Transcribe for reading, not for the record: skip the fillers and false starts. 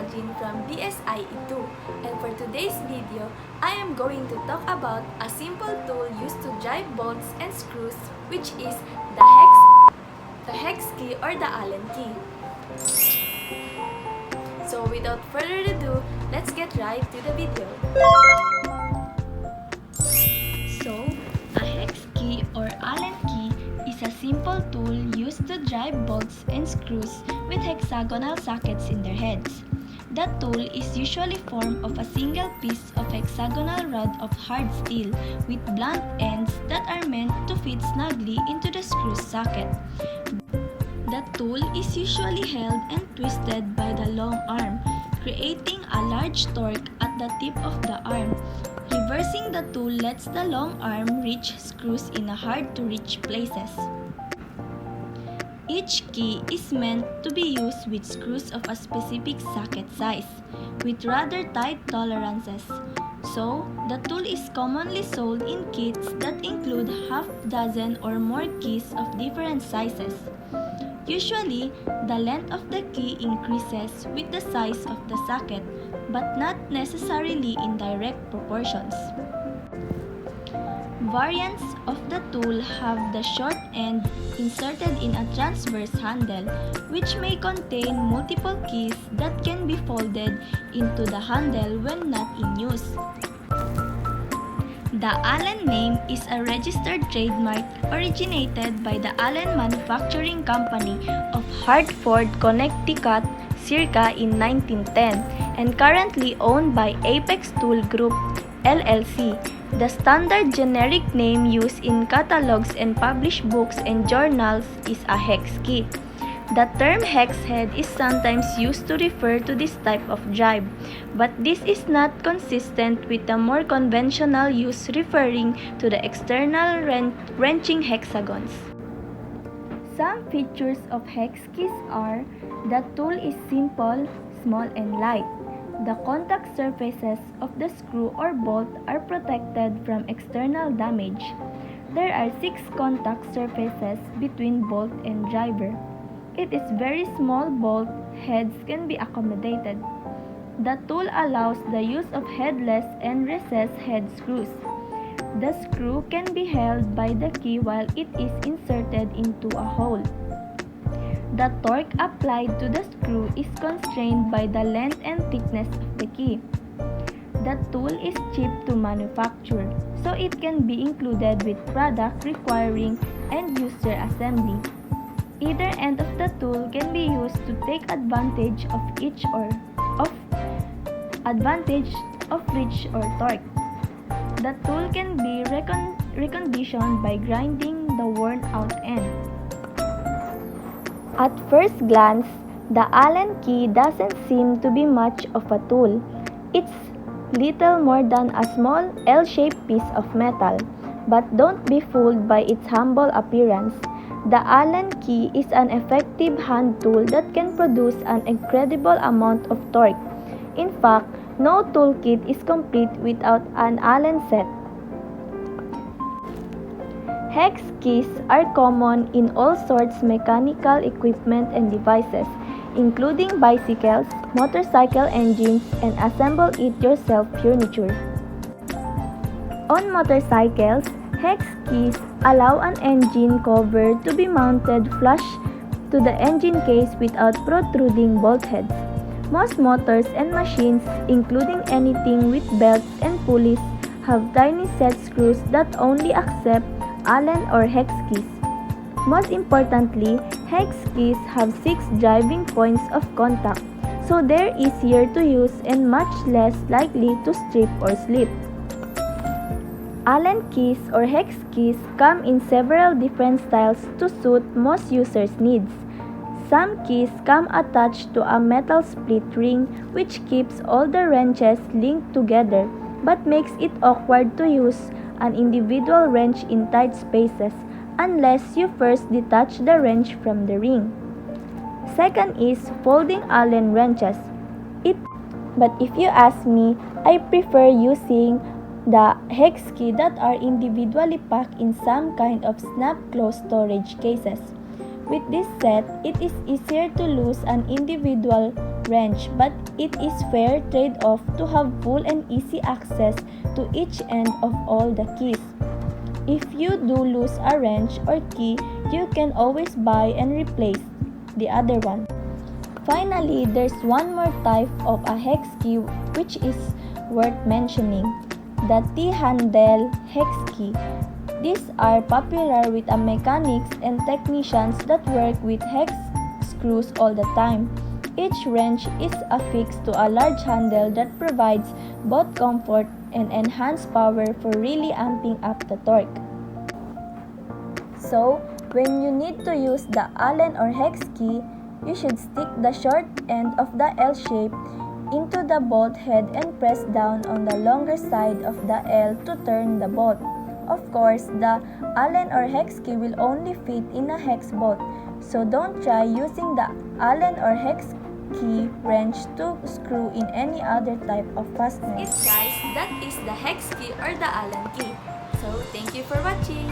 Imagine from BSIE2, and for today's video, I am going to talk about a simple tool used to drive bolts and screws, which is the hex key or the Allen key. So without further ado, let's get right to the video. So, a hex key or Allen key is a simple tool used to drive bolts and screws with hexagonal sockets in their heads. The tool is usually formed of a single piece of hexagonal rod of hard steel with blunt ends that are meant to fit snugly into the screw socket. The tool is usually held and twisted by the long arm, creating a large torque at the tip of the arm. Reversing the tool lets the long arm reach screws in hard-to-reach places. Each key is meant to be used with screws of a specific socket size, with rather tight tolerances. So, the tool is commonly sold in kits that include half dozen or more keys of different sizes. Usually, the length of the key increases with the size of the socket, but not necessarily in direct proportions. Variants of the tool have the short end inserted in a transverse handle, which may contain multiple keys that can be folded into the handle when not in use. The Allen name is a registered trademark originated by the Allen Manufacturing Company of Hartford, Connecticut circa in 1910 and currently owned by Apex Tool Group, LLC. The standard generic name used in catalogs and published books and journals is a hex key. The term hex head is sometimes used to refer to this type of drive, but this is not consistent with the more conventional use referring to the external wrenching hexagons. Some features of hex keys are: the tool is simple, small, and light. The contact surfaces of the screw or bolt are protected from external damage. There are 6 contact surfaces between bolt and driver. It is very small bolt heads can be accommodated. The tool allows the use of headless and recessed head screws. The screw can be held by the key while it is inserted into a hole. The torque applied to the screw is constrained by the length and thickness of the key. The tool is cheap to manufacture, so it can be included with product requiring end-user assembly. Either end of the tool can be used to take advantage of reach or torque. The tool can be reconditioned by grinding the worn-out end. At first glance, the Allen key doesn't seem to be much of a tool. It's little more than a small L-shaped piece of metal, but don't be fooled by its humble appearance. The Allen key is an effective hand tool that can produce an incredible amount of torque. In fact, no toolkit is complete without an Allen set. Hex keys are common in all sorts mechanical equipment and devices, including bicycles, motorcycle engines, and assemble-it-yourself furniture. On motorcycles, hex keys allow an engine cover to be mounted flush to the engine case without protruding bolt heads. Most motors and machines, including anything with belts and pulleys, have tiny set screws that only accept Allen or hex keys. Most importantly, hex keys have 6 driving points of contact, so they're easier to use and much less likely to strip or slip. Allen keys or hex keys come in several different styles to suit most users' needs. Some keys come attached to a metal split ring which keeps all the wrenches linked together but makes it awkward to use an individual wrench in tight spaces unless you first detach the wrench from the ring. Second is folding Allen wrenches. But if you ask me, I prefer using the hex key that are individually packed in some kind of snap-closed storage cases. With this set, it is easier to lose an individual wrench, but it is fair trade-off to have full and easy access to each end of all the keys. If you do lose a wrench or key, you can always buy and replace the other one. Finally, there's one more type of a hex key which is worth mentioning, the T-handle hex key. These are popular with mechanics and technicians that work with hex screws all the time. Each wrench is affixed to a large handle that provides both comfort and enhanced power for really amping up the torque. So, when you need to use the Allen or hex key, you should stick the short end of the L shape into the bolt head and press down on the longer side of the L to turn the bolt. Of course, the Allen or hex key will only fit in a hex bolt, so don't try using the Allen or hex key wrench to screw in any other type of fastener. Guys, that is the hex key or the Allen key. So, thank you for watching.